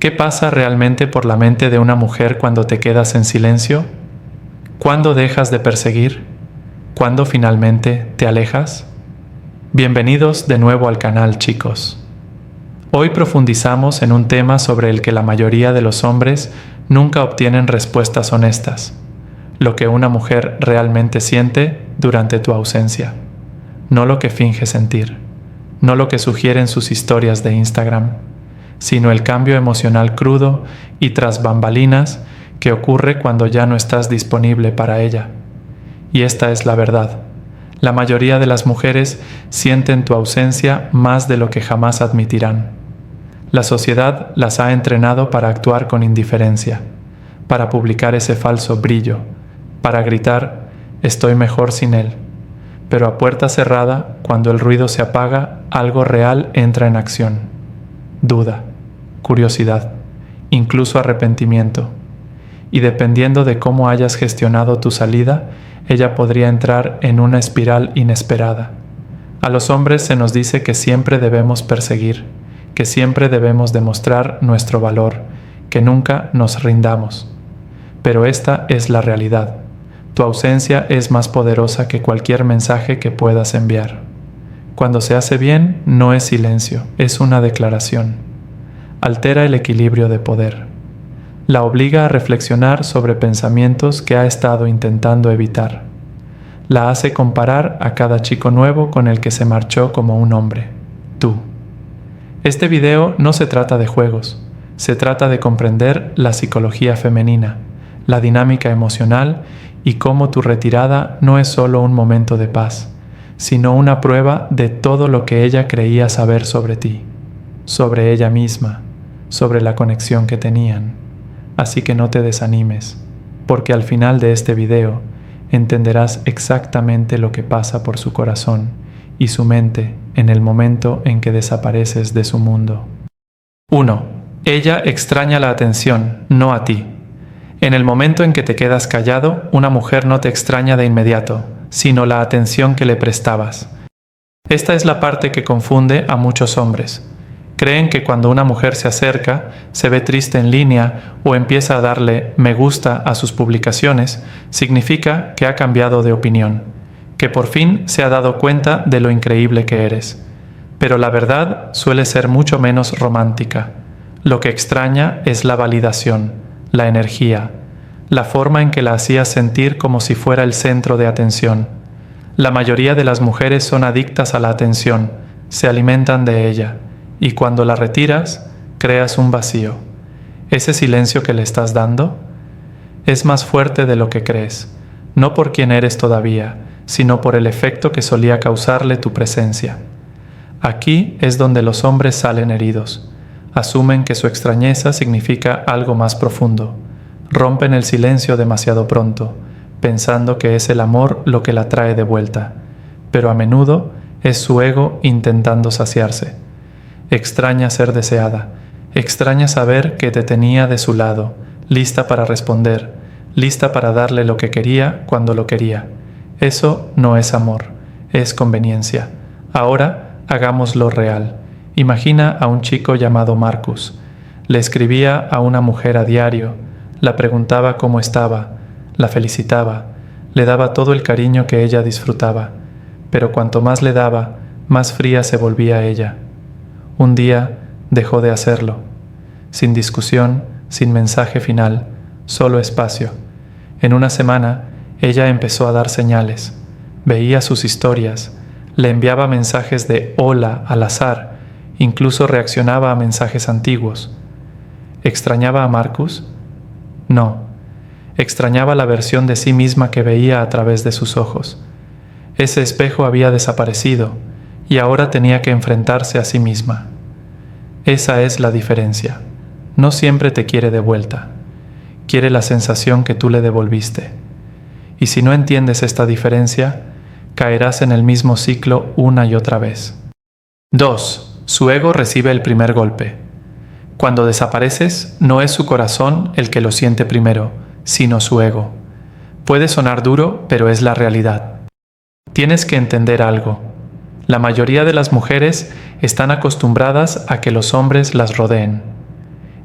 ¿Qué pasa realmente por la mente de una mujer cuando te quedas en silencio? ¿Cuándo dejas de perseguir? ¿Cuándo finalmente te alejas? Bienvenidos de nuevo al canal, chicos. Hoy profundizamos en un tema sobre el que la mayoría de los hombres nunca obtienen respuestas honestas: lo que una mujer realmente siente durante tu ausencia, no lo que finge sentir, no lo que sugieren sus historias de Instagram, sino el cambio emocional crudo y tras bambalinas que ocurre cuando ya no estás disponible para ella. Y esta es la verdad: la mayoría de las mujeres sienten tu ausencia más de lo que jamás admitirán. La sociedad las ha entrenado para actuar con indiferencia, para publicar ese falso brillo, para gritar «estoy mejor sin él». Pero a puerta cerrada, cuando el ruido se apaga, algo real entra en acción: duda, curiosidad, incluso arrepentimiento. Y dependiendo de cómo hayas gestionado tu salida, ella podría entrar en una espiral inesperada. A los hombres se nos dice que siempre debemos perseguir, que siempre debemos demostrar nuestro valor, que nunca nos rindamos. Pero esta es la realidad. Tu ausencia es más poderosa que cualquier mensaje que puedas enviar. Cuando se hace bien, no es silencio, es una declaración. Altera el equilibrio de poder. La obliga a reflexionar sobre pensamientos que ha estado intentando evitar. La hace comparar a cada chico nuevo con el que se marchó como un hombre: tú. Este video no se trata de juegos, se trata de comprender la psicología femenina, la dinámica emocional y cómo tu retirada no es solo un momento de paz, sino una prueba de todo lo que ella creía saber sobre ti, sobre ella misma, sobre la conexión que tenían. Así que no te desanimes, porque al final de este video entenderás exactamente lo que pasa por su corazón y su mente en el momento en que desapareces de su mundo. 1. Ella extraña la atención, no a ti. En el momento en que te quedas callado, una mujer no te extraña de inmediato, sino la atención que le prestabas. Esta es la parte que confunde a muchos hombres. Creen que cuando una mujer se acerca, se ve triste en línea o empieza a darle me gusta a sus publicaciones, significa que ha cambiado de opinión, que por fin se ha dado cuenta de lo increíble que eres. Pero la verdad suele ser mucho menos romántica. Lo que extraña es la validación, la energía, la forma en que la hacías sentir como si fuera el centro de atención. La mayoría de las mujeres son adictas a la atención, se alimentan de ella, y cuando la retiras, creas un vacío. Ese silencio que le estás dando es más fuerte de lo que crees, no por quien eres todavía, sino por el efecto que solía causarle tu presencia. Aquí es donde los hombres salen heridos. Asumen que su extrañeza significa algo más profundo. Rompen el silencio demasiado pronto, pensando que es el amor lo que la trae de vuelta, pero a menudo es su ego intentando saciarse. Extraña ser deseada, extraña saber que te tenía de su lado, lista para responder, lista para darle lo que quería cuando lo quería. Eso no es amor, es conveniencia. Ahora hagámoslo real. Imagina a un chico llamado Marcus. Le escribía a una mujer a diario, la preguntaba cómo estaba, la felicitaba, le daba todo el cariño que ella disfrutaba, pero cuanto más le daba, más fría se volvía ella. Un día dejó de hacerlo. Sin discusión, sin mensaje final, solo espacio. En una semana, ella empezó a dar señales. Veía sus historias, le enviaba mensajes de hola al azar, incluso reaccionaba a mensajes antiguos. ¿Extrañaba a Marcus? No. Extrañaba la versión de sí misma que veía a través de sus ojos. Ese espejo había desaparecido y ahora tenía que enfrentarse a sí misma. Esa es la diferencia. No siempre te quiere de vuelta. Quiere la sensación que tú le devolviste. Y si no entiendes esta diferencia, caerás en el mismo ciclo una y otra vez. 2. Su ego recibe el primer golpe. Cuando desapareces, no es su corazón el que lo siente primero, sino su ego. Puede sonar duro, pero es la realidad. Tienes que entender algo. La mayoría de las mujeres están acostumbradas a que los hombres las rodeen.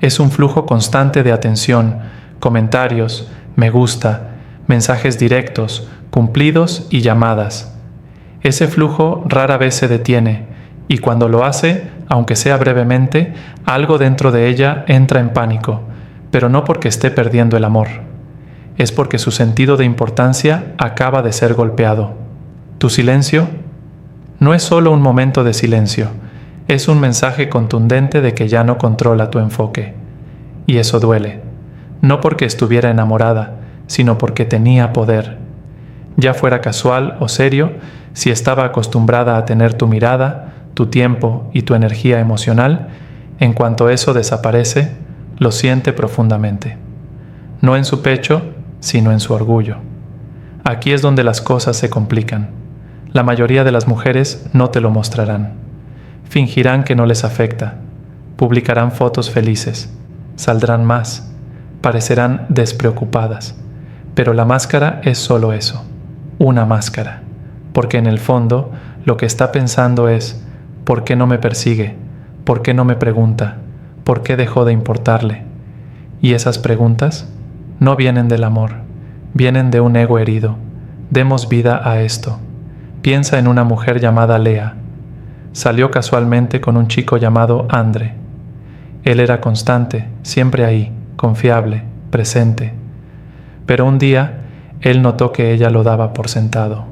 Es un flujo constante de atención, comentarios, me gusta, mensajes directos, cumplidos y llamadas. Ese flujo rara vez se detiene, y cuando lo hace, aunque sea brevemente, algo dentro de ella entra en pánico, pero no porque esté perdiendo el amor. Es porque su sentido de importancia acaba de ser golpeado. Tu silencio no es solo un momento de silencio, es un mensaje contundente de que ya no controla tu enfoque. Y eso duele, no porque estuviera enamorada, sino porque tenía poder. Ya fuera casual o serio, si estaba acostumbrada a tener tu mirada, tu tiempo y tu energía emocional, en cuanto eso desaparece, lo siente profundamente. No en su pecho, sino en su orgullo. Aquí es donde las cosas se complican. La mayoría de las mujeres no te lo mostrarán. Fingirán que no les afecta. Publicarán fotos felices. Saldrán más. Parecerán despreocupadas. Pero la máscara es solo eso. Una máscara. Porque en el fondo, lo que está pensando es: ¿por qué no me persigue? ¿Por qué no me pregunta? ¿Por qué dejó de importarle? Y esas preguntas no vienen del amor, vienen de un ego herido. Demos vida a esto. Piensa en una mujer llamada Lea. Salió casualmente con un chico llamado Andre. Él era constante, siempre ahí, confiable, presente. Pero un día, él notó que ella lo daba por sentado.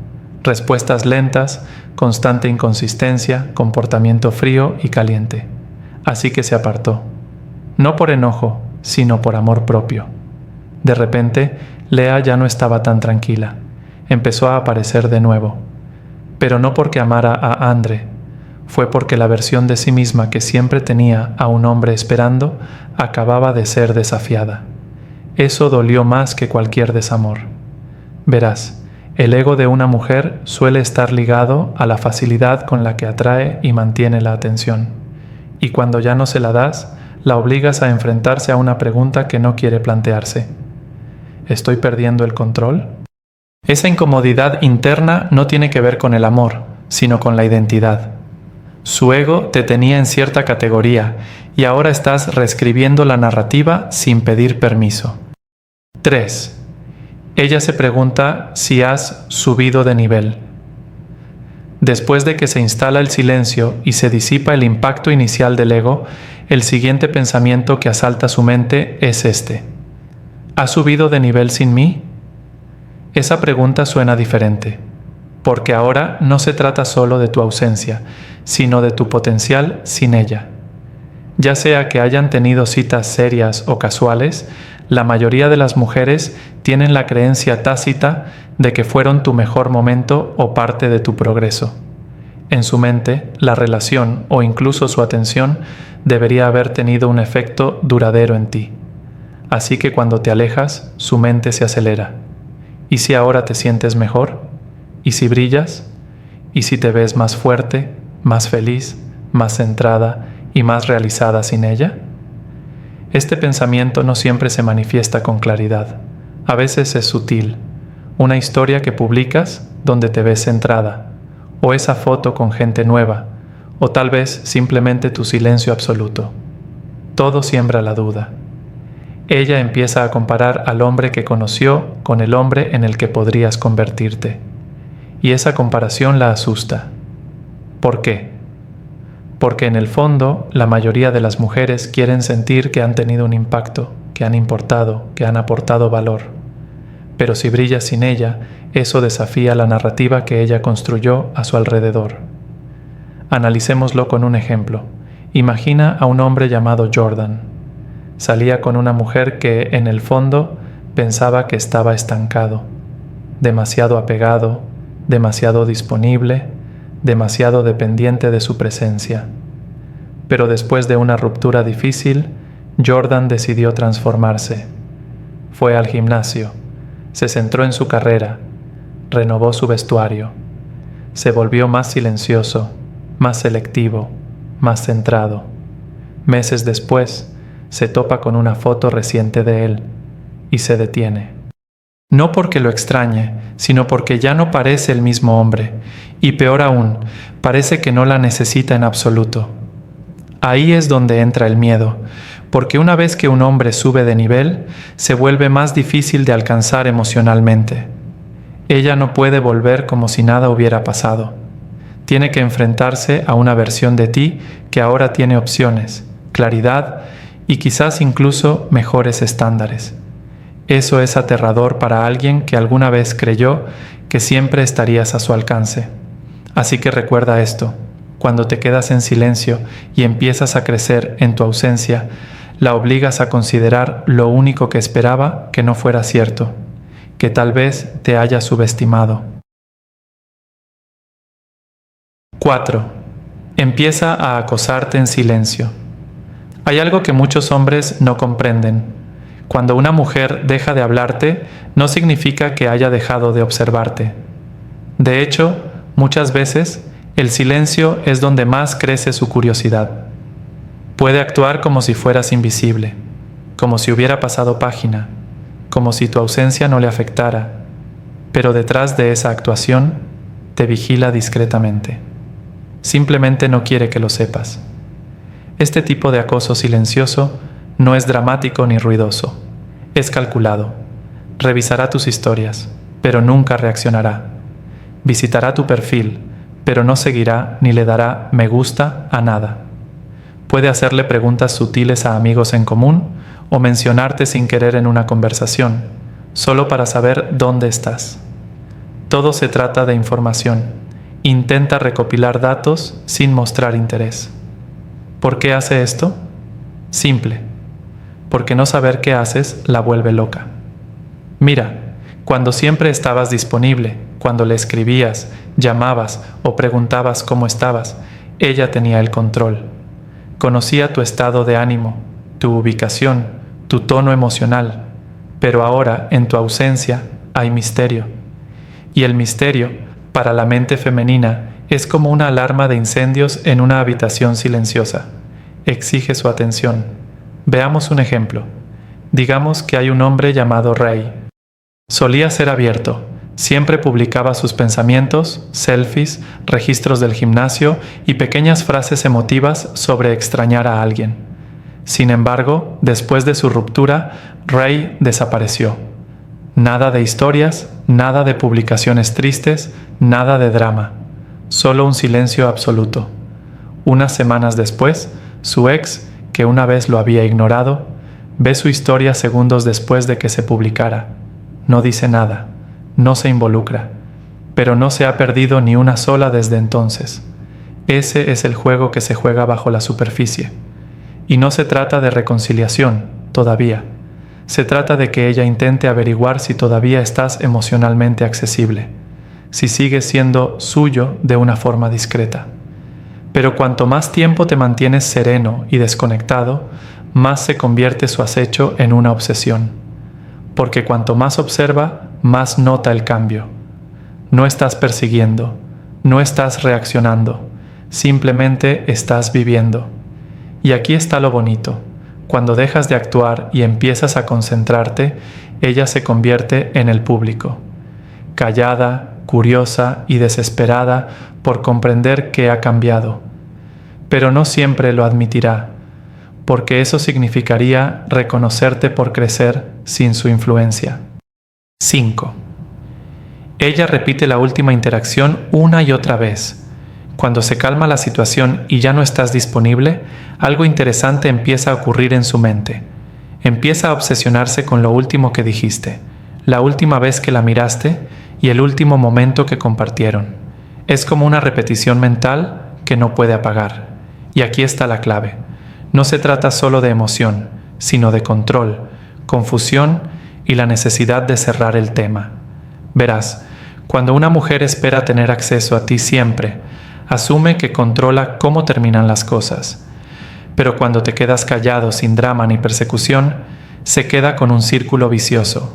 Respuestas lentas, constante inconsistencia, comportamiento frío y caliente. Así que se apartó. No por enojo, sino por amor propio. De repente, Lea ya no estaba tan tranquila. Empezó a aparecer de nuevo. Pero no porque amara a Andre. Fue porque la versión de sí misma que siempre tenía a un hombre esperando acababa de ser desafiada. Eso dolió más que cualquier desamor. Verás, el ego de una mujer suele estar ligado a la facilidad con la que atrae y mantiene la atención. Y cuando ya no se la das, la obligas a enfrentarse a una pregunta que no quiere plantearse. ¿Estoy perdiendo el control? Esa incomodidad interna no tiene que ver con el amor, sino con la identidad. Su ego te tenía en cierta categoría y ahora estás reescribiendo la narrativa sin pedir permiso. 3. Ella se pregunta si has subido de nivel. Después de que se instala el silencio y se disipa el impacto inicial del ego, el siguiente pensamiento que asalta su mente es este: ¿has subido de nivel sin mí? Esa pregunta suena diferente, porque ahora no se trata solo de tu ausencia, sino de tu potencial sin ella. Ya sea que hayan tenido citas serias o casuales, la mayoría de las mujeres tienen la creencia tácita de que fueron tu mejor momento o parte de tu progreso. En su mente, la relación o incluso su atención debería haber tenido un efecto duradero en ti. Así que cuando te alejas, su mente se acelera. ¿Y si ahora te sientes mejor? ¿Y si brillas? ¿Y si te ves más fuerte, más feliz, más centrada y más realizada sin ella? Este pensamiento no siempre se manifiesta con claridad. A veces es sutil. Una historia que publicas donde te ves centrada, o esa foto con gente nueva, o tal vez simplemente tu silencio absoluto. Todo siembra la duda. Ella empieza a comparar al hombre que conoció con el hombre en el que podrías convertirte. Y esa comparación la asusta. ¿Por qué? Porque en el fondo, la mayoría de las mujeres quieren sentir que han tenido un impacto, que han importado, que han aportado valor. Pero si brillas sin ella, eso desafía la narrativa que ella construyó a su alrededor. Analicémoslo con un ejemplo. Imagina a un hombre llamado Jordan. Salía con una mujer que, en el fondo, pensaba que estaba estancado, demasiado apegado, demasiado disponible, demasiado dependiente de su presencia. Pero después de una ruptura difícil, Jordan decidió transformarse. Fue al gimnasio, se centró en su carrera, renovó su vestuario, se volvió más silencioso, más selectivo, más centrado. Meses después, se topa con una foto reciente de él y se detiene. No porque lo extrañe, sino porque ya no parece el mismo hombre, y peor aún, parece que no la necesita en absoluto. Ahí es donde entra el miedo, porque una vez que un hombre sube de nivel, se vuelve más difícil de alcanzar emocionalmente. Ella no puede volver como si nada hubiera pasado. Tiene que enfrentarse a una versión de ti que ahora tiene opciones, claridad y quizás incluso mejores estándares. Eso es aterrador para alguien que alguna vez creyó que siempre estarías a su alcance. Así que recuerda esto: cuando te quedas en silencio y empiezas a crecer en tu ausencia, la obligas a considerar lo único que esperaba que no fuera cierto, que tal vez te haya subestimado. 4. Empieza a acosarte en silencio. Hay algo que muchos hombres no comprenden. Cuando una mujer deja de hablarte, no significa que haya dejado de observarte. De hecho, muchas veces, el silencio es donde más crece su curiosidad. Puede actuar como si fueras invisible, como si hubiera pasado página, como si tu ausencia no le afectara, pero detrás de esa actuación, te vigila discretamente. Simplemente no quiere que lo sepas. Este tipo de acoso silencioso no es dramático ni ruidoso. Es calculado. Revisará tus historias, pero nunca reaccionará. Visitará tu perfil, pero no seguirá ni le dará me gusta a nada. Puede hacerle preguntas sutiles a amigos en común o mencionarte sin querer en una conversación, solo para saber dónde estás. Todo se trata de información. Intenta recopilar datos sin mostrar interés. ¿Por qué hace esto? Simple. Porque no saber qué haces la vuelve loca. Mira, cuando siempre estabas disponible, cuando le escribías, llamabas o preguntabas cómo estabas, ella tenía el control. Conocía tu estado de ánimo, tu ubicación, tu tono emocional, pero ahora, en tu ausencia, hay misterio. Y el misterio, para la mente femenina, es como una alarma de incendios en una habitación silenciosa. Exige su atención. Veamos un ejemplo. Digamos que hay un hombre llamado Ray. Solía ser abierto. Siempre publicaba sus pensamientos, selfies, registros del gimnasio y pequeñas frases emotivas sobre extrañar a alguien. Sin embargo, después de su ruptura, Ray desapareció. Nada de historias, nada de publicaciones tristes, nada de drama. Solo un silencio absoluto. Unas semanas después, su ex, que una vez lo había ignorado, ve su historia segundos después de que se publicara. No dice nada. No se involucra, pero no se ha perdido ni una sola desde entonces. Ese es el juego que se juega bajo la superficie. Y no se trata de reconciliación, todavía. Se trata de que ella intente averiguar si todavía estás emocionalmente accesible, si sigues siendo suyo de una forma discreta. Pero cuanto más tiempo te mantienes sereno y desconectado, más se convierte su acecho en una obsesión. Porque cuanto más observa, más nota el cambio. No estás persiguiendo, no estás reaccionando, simplemente estás viviendo. Y aquí está lo bonito. Cuando dejas de actuar y empiezas a concentrarte, ella se convierte en el público. Callada, curiosa y desesperada por comprender que ha cambiado. Pero no siempre lo admitirá, porque eso significaría reconocerte por crecer sin su influencia. 5. Ella repite la última interacción una y otra vez. Cuando se calma la situación y ya no estás disponible, algo interesante empieza a ocurrir en su mente. Empieza a obsesionarse con lo último que dijiste, la última vez que la miraste y el último momento que compartieron. Es como una repetición mental que no puede apagar. Y aquí está la clave. No se trata solo de emoción, sino de control, confusión y la necesidad de cerrar el tema. Verás, cuando una mujer espera tener acceso a ti siempre, asume que controla cómo terminan las cosas. Pero cuando te quedas callado sin drama ni persecución, se queda con un círculo vicioso.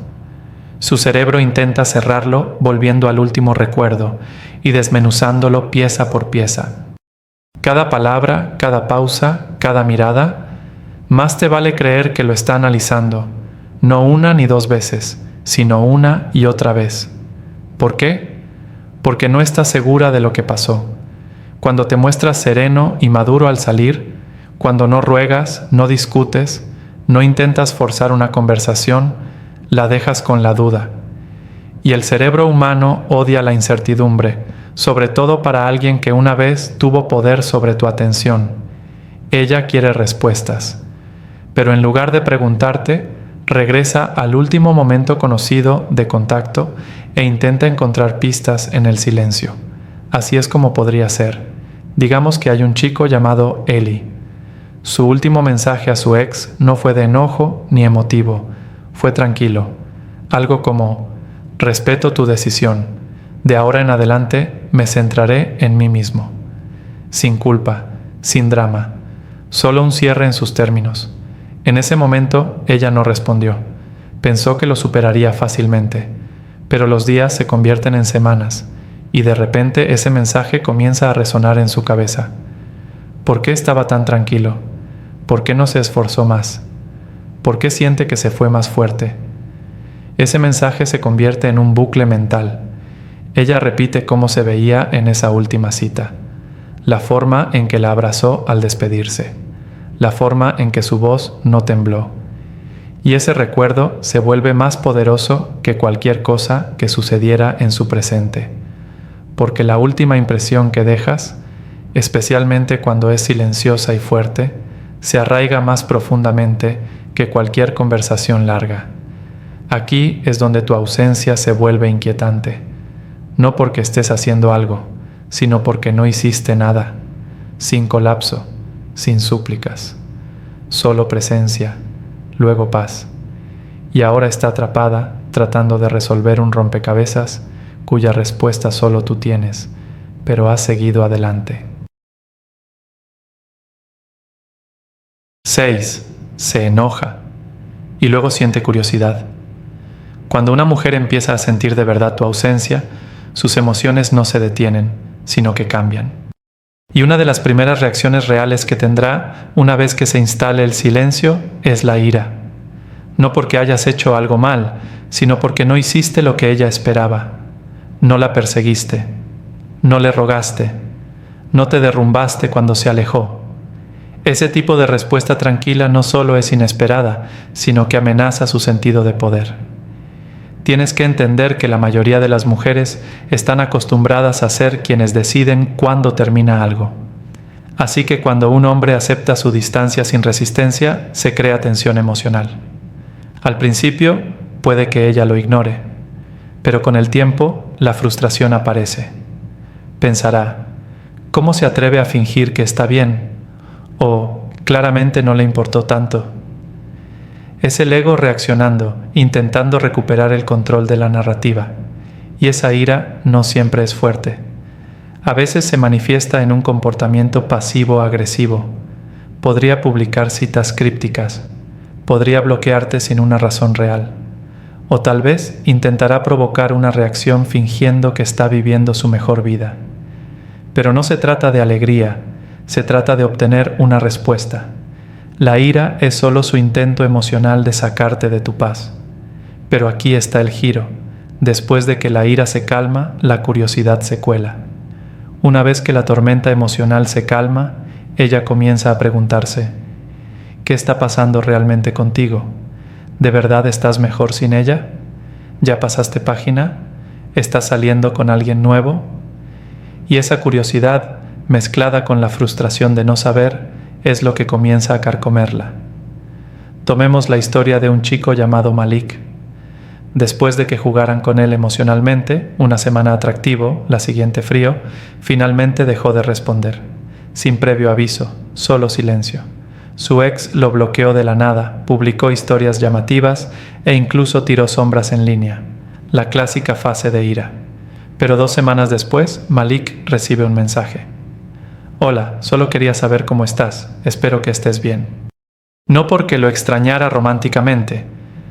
Su cerebro intenta cerrarlo volviendo al último recuerdo y desmenuzándolo pieza por pieza. Cada palabra, cada pausa, cada mirada, más te vale creer que lo está analizando, no una ni dos veces, sino una y otra vez. ¿Por qué? Porque no estás segura de lo que pasó. Cuando te muestras sereno y maduro al salir, cuando no ruegas, no discutes, No intentas forzar una conversación, la dejas con la duda. Y el cerebro humano odia la incertidumbre, sobre todo para alguien que una vez tuvo poder sobre tu atención. Ella quiere respuestas. Pero en lugar de preguntarte, regresa al último momento conocido de contacto e intenta encontrar pistas en el silencio. Así es como podría ser. Digamos que hay un chico llamado Eli. Su último mensaje a su ex no fue de enojo ni emotivo, fue tranquilo. Algo como: respeto tu decisión. De ahora en adelante me centraré en mí mismo. Sin culpa, sin drama, solo un cierre en sus términos. En ese momento ella no respondió. Pensó que lo superaría fácilmente, pero los días se convierten en semanas y de repente ese mensaje comienza a resonar en su cabeza. ¿Por qué estaba tan tranquilo? ¿Por qué no se esforzó más? ¿Por qué siente que se fue más fuerte? Ese mensaje se convierte en un bucle mental. Ella repite cómo se veía en esa última cita, la forma en que la abrazó al despedirse, la forma en que su voz no tembló. Y ese recuerdo se vuelve más poderoso que cualquier cosa que sucediera en su presente, porque la última impresión que dejas, especialmente cuando es silenciosa y fuerte, se arraiga más profundamente que cualquier conversación larga. Aquí es donde tu ausencia se vuelve inquietante, no porque estés haciendo algo, sino porque no hiciste nada, sin colapso, sin súplicas, solo presencia, luego paz. Y ahora está atrapada tratando de resolver un rompecabezas cuya respuesta solo tú tienes, pero has seguido adelante. 6. Se enoja y luego siente curiosidad. Cuando una mujer empieza a sentir de verdad tu ausencia, sus emociones no se detienen, sino que cambian. Y una de las primeras reacciones reales que tendrá una vez que se instale el silencio es la ira. No porque hayas hecho algo mal, sino porque no hiciste lo que ella esperaba. No la perseguiste, no le rogaste, no te derrumbaste cuando se alejó. Ese tipo de respuesta tranquila no solo es inesperada, sino que amenaza su sentido de poder. Tienes que entender que la mayoría de las mujeres están acostumbradas a ser quienes deciden cuándo termina algo. Así que cuando un hombre acepta su distancia sin resistencia, se crea tensión emocional. Al principio, puede que ella lo ignore, pero con el tiempo, la frustración aparece. Pensará: ¿cómo se atreve a fingir que está bien? O claramente no le importó tanto. Es el ego reaccionando, intentando recuperar el control de la narrativa. Y esa ira no siempre es fuerte. A veces se manifiesta en un comportamiento pasivo-agresivo. Podría publicar citas crípticas. Podría bloquearte sin una razón real. O tal vez intentará provocar una reacción fingiendo que está viviendo su mejor vida. Pero no se trata de alegría, se trata de obtener una respuesta. La ira es solo su intento emocional de sacarte de tu paz. Pero aquí está el giro. Después de que la ira se calma, la curiosidad se cuela. Una vez que la tormenta emocional se calma, ella comienza a preguntarse: ¿qué está pasando realmente contigo? ¿De verdad estás mejor sin ella? ¿Ya pasaste página? ¿Estás saliendo con alguien nuevo? Y esa curiosidad, mezclada con la frustración de no saber, es lo que comienza a carcomerla. Tomemos la historia de un chico llamado Malik. Después de que jugaran con él emocionalmente, una semana atractivo, la siguiente frío, finalmente dejó de responder. Sin previo aviso, solo silencio. Su ex lo bloqueó de la nada, publicó historias llamativas e incluso tiró sombras en línea. La clásica fase de ira. Pero 2 semanas después, Malik recibe un mensaje. Hola, solo quería saber cómo estás. Espero que estés bien. No porque lo extrañara románticamente,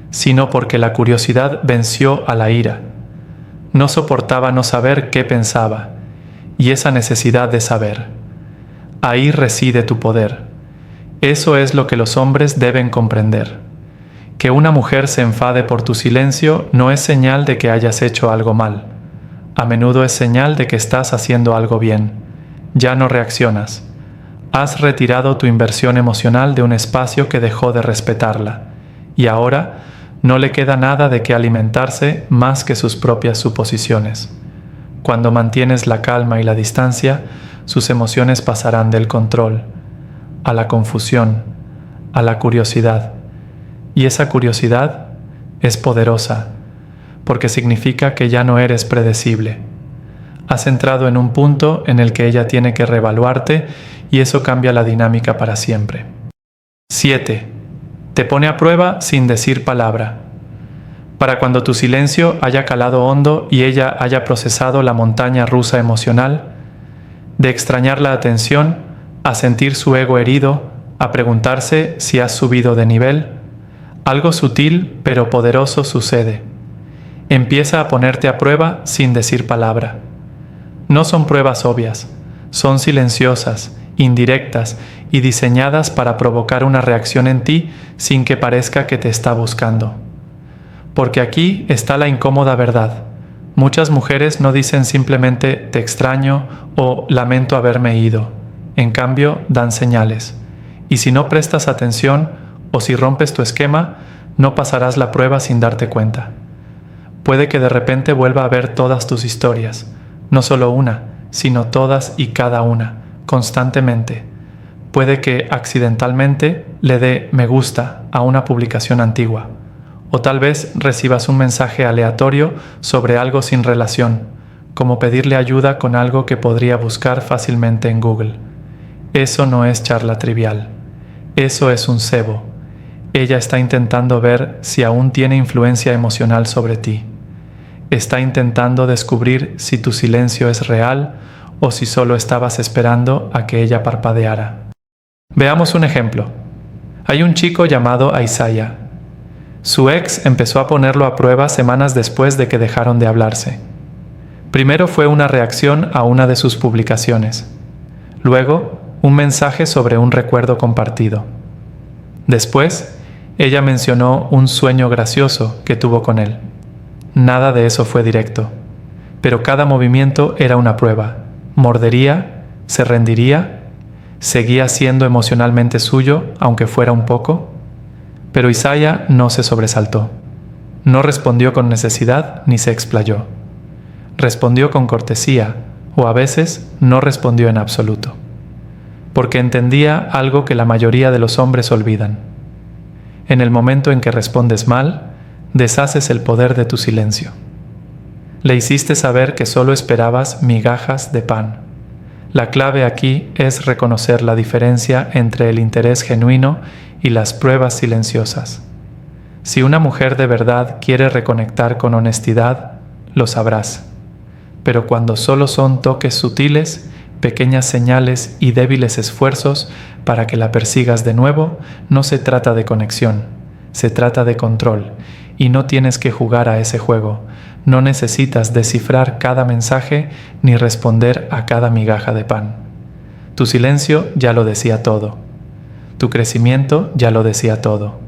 sino porque la curiosidad venció a la ira. No soportaba no saber qué pensaba, y esa necesidad de saber. Ahí reside tu poder. Eso es lo que los hombres deben comprender. Que una mujer se enfade por tu silencio no es señal de que hayas hecho algo mal. A menudo es señal de que estás haciendo algo bien. Ya no reaccionas. Has retirado tu inversión emocional de un espacio que dejó de respetarla, y ahora no le queda nada de qué alimentarse más que sus propias suposiciones. Cuando mantienes la calma y la distancia, sus emociones pasarán del control a la confusión, a la curiosidad. Y esa curiosidad es poderosa, porque significa que ya no eres predecible. Has entrado en un punto en el que ella tiene que reevaluarte y eso cambia la dinámica para siempre. 7. Te pone a prueba sin decir palabra. Para cuando tu silencio haya calado hondo y ella haya procesado la montaña rusa emocional, de extrañar la atención, a sentir su ego herido, a preguntarse si has subido de nivel, algo sutil pero poderoso sucede. Empieza a ponerte a prueba sin decir palabra. No son pruebas obvias, son silenciosas, indirectas y diseñadas para provocar una reacción en ti sin que parezca que te está buscando. Porque aquí está la incómoda verdad. Muchas mujeres no dicen simplemente te extraño o lamento haberme ido. En cambio, dan señales. Y si no prestas atención o si rompes tu esquema, no pasarás la prueba sin darte cuenta. Puede que de repente vuelva a ver todas tus historias, no solo una, sino todas y cada una, constantemente. Puede que accidentalmente le dé me gusta a una publicación antigua, o tal vez recibas un mensaje aleatorio sobre algo sin relación, como pedirle ayuda con algo que podría buscar fácilmente en Google. Eso no es charla trivial, eso es un cebo. Ella está intentando ver si aún tiene influencia emocional sobre ti. Está intentando descubrir si tu silencio es real o si solo estabas esperando a que ella parpadeara. Veamos un ejemplo. Hay un chico llamado Isaiah. Su ex empezó a ponerlo a prueba semanas después de que dejaron de hablarse. Primero fue una reacción a una de sus publicaciones. Luego, un mensaje sobre un recuerdo compartido. Después, ella mencionó un sueño gracioso que tuvo con él. Nada de eso fue directo, pero cada movimiento era una prueba. Mordería, se rendiría, seguía siendo emocionalmente suyo, aunque fuera un poco. Pero Isaiah no se sobresaltó. No respondió con necesidad ni se explayó. Respondió con cortesía, o a veces no respondió en absoluto. Porque entendía algo que la mayoría de los hombres olvidan. En el momento en que respondes mal, deshaces el poder de tu silencio. Le hiciste saber que solo esperabas migajas de pan. La clave aquí es reconocer la diferencia entre el interés genuino y las pruebas silenciosas. Si una mujer de verdad quiere reconectar con honestidad, lo sabrás. Pero cuando solo son toques sutiles, pequeñas señales y débiles esfuerzos para que la persigas de nuevo, no se trata de conexión, se trata de control. Y no tienes que jugar a ese juego. No necesitas descifrar cada mensaje ni responder a cada migaja de pan. Tu silencio ya lo decía todo. Tu crecimiento ya lo decía todo.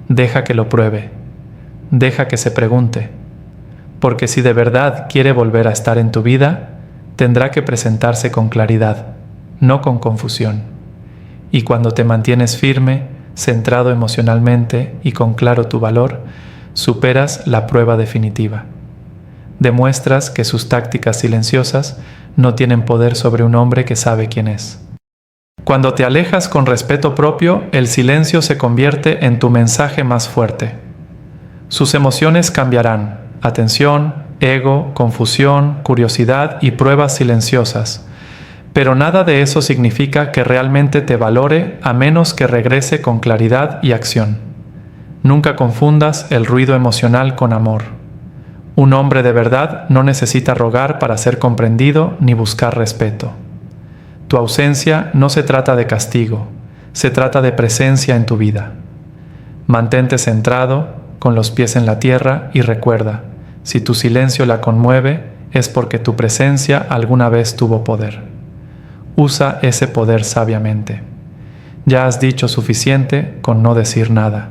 Deja que lo pruebe. Deja que se pregunte. Porque si de verdad quiere volver a estar en tu vida, tendrá que presentarse con claridad, no con confusión. Y cuando te mantienes firme, centrado emocionalmente y con claro tu valor, superas la prueba definitiva. Demuestras que sus tácticas silenciosas no tienen poder sobre un hombre que sabe quién es. Cuando te alejas con respeto propio, el silencio se convierte en tu mensaje más fuerte. Sus emociones cambiarán: atención, ego, confusión, curiosidad y pruebas silenciosas. Pero nada de eso significa que realmente te valore a menos que regrese con claridad y acción. Nunca confundas el ruido emocional con amor. Un hombre de verdad no necesita rogar para ser comprendido ni buscar respeto. Tu ausencia no se trata de castigo, se trata de presencia en tu vida. Mantente centrado, con los pies en la tierra y recuerda, si tu silencio la conmueve, es porque tu presencia alguna vez tuvo poder. Usa ese poder sabiamente. Ya has dicho suficiente con no decir nada.